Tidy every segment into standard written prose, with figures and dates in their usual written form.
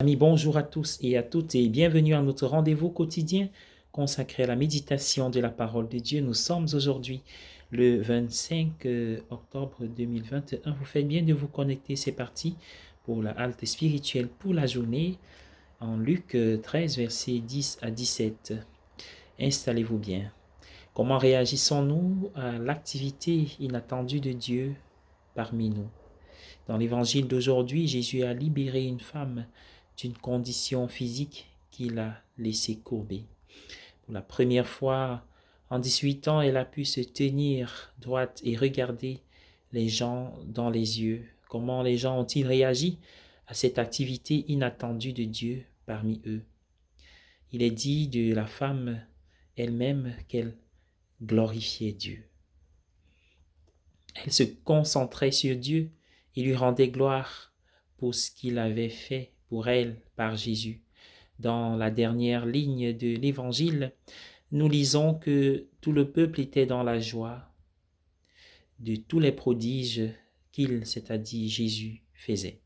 Amis, bonjour à tous et à toutes et bienvenue à notre rendez-vous quotidien consacré à la méditation de la parole de Dieu. Nous sommes aujourd'hui le 25 octobre 2021. Vous faites bien de vous connecter, c'est parti pour la halte spirituelle pour la journée en Luc 13, versets 10 à 17. Installez-vous bien. Comment réagissons-nous à l'activité inattendue de Dieu parmi nous? Dans l'évangile d'aujourd'hui, Jésus a libéré une femme d'une condition physique qui l'a laissée courber. Pour la première fois en 18 ans, elle a pu se tenir droite et regarder les gens dans les yeux. Comment les gens ont-ils réagi à cette activité inattendue de Dieu parmi eux? Il est dit de la femme elle-même qu'elle glorifiait Dieu. Elle se concentrait sur Dieu et lui rendait gloire pour ce qu'il avait fait pour elle par Jésus. Dans la dernière ligne de l'Évangile, nous lisons que tout le peuple était dans la joie de tous les prodiges qu'il, c'est-à-dire Jésus, faisait.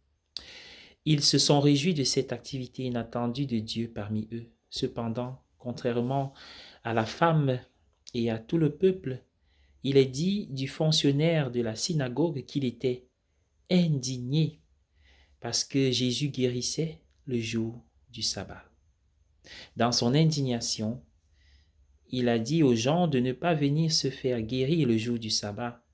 Ils se sont réjouis de cette activité inattendue de Dieu parmi eux. Cependant, contrairement à la femme et à tout le peuple, il est dit du fonctionnaire de la synagogue qu'il était indigné parce que Jésus guérissait le jour du sabbat. Dans son indignation, il a dit aux gens de ne pas venir se faire guérir le jour du sabbat.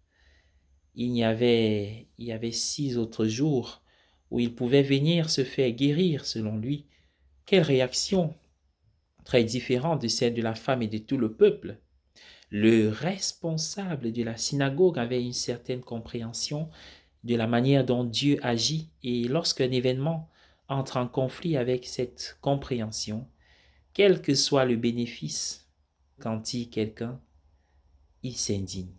Il y avait 6 autres jours où il pouvait venir se faire guérir selon lui. Quelle réaction très différente de celle de la femme et de tout le peuple. Le responsable de la synagogue avait une certaine compréhension de la manière dont Dieu agit et lorsqu'un événement entre en conflit avec cette compréhension, quel que soit le bénéfice qu'en tire quelqu'un, il s'indigne.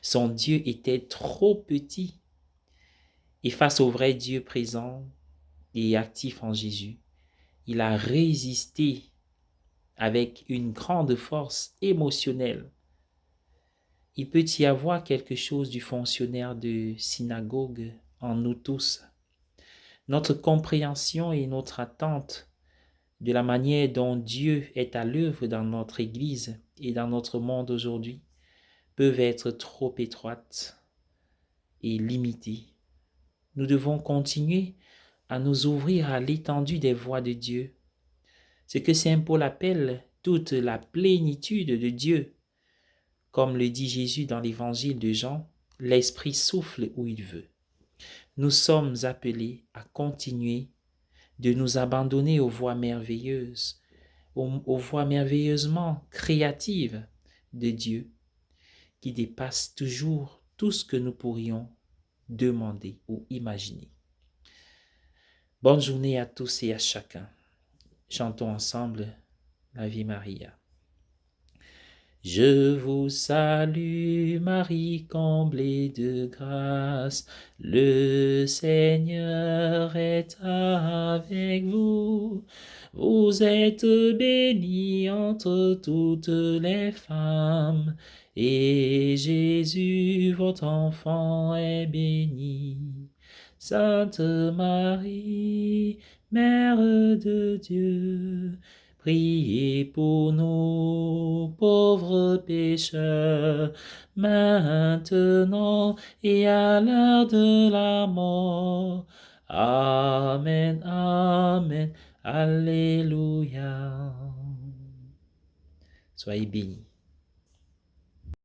Son Dieu était trop petit et face au vrai Dieu présent et actif en Jésus, il a résisté avec une grande force émotionnelle. Il peut y avoir quelque chose du fonctionnaire de synagogue en nous tous. Notre compréhension et notre attente de la manière dont Dieu est à l'œuvre dans notre Église et dans notre monde aujourd'hui peuvent être trop étroites et limitées. Nous devons continuer à nous ouvrir à l'étendue des voies de Dieu. Ce que Saint Paul appelle toute la plénitude de Dieu. Comme le dit Jésus dans l'évangile de Jean, l'Esprit souffle où il veut. Nous sommes appelés à continuer de nous abandonner aux voies merveilleuses, aux voies merveilleusement créatives de Dieu, qui dépassent toujours tout ce que nous pourrions demander ou imaginer. Bonne journée à tous et à chacun. Chantons ensemble l'Ave Maria. Je vous salue, Marie, comblée de grâce. Le Seigneur est avec vous. Vous êtes bénie entre toutes les femmes, et Jésus, votre enfant, est béni. Sainte Marie, Mère de Dieu, priez pour nous, pauvres pécheurs, maintenant et à l'heure de la mort. Amen, Amen, Alléluia. Soyez bénis.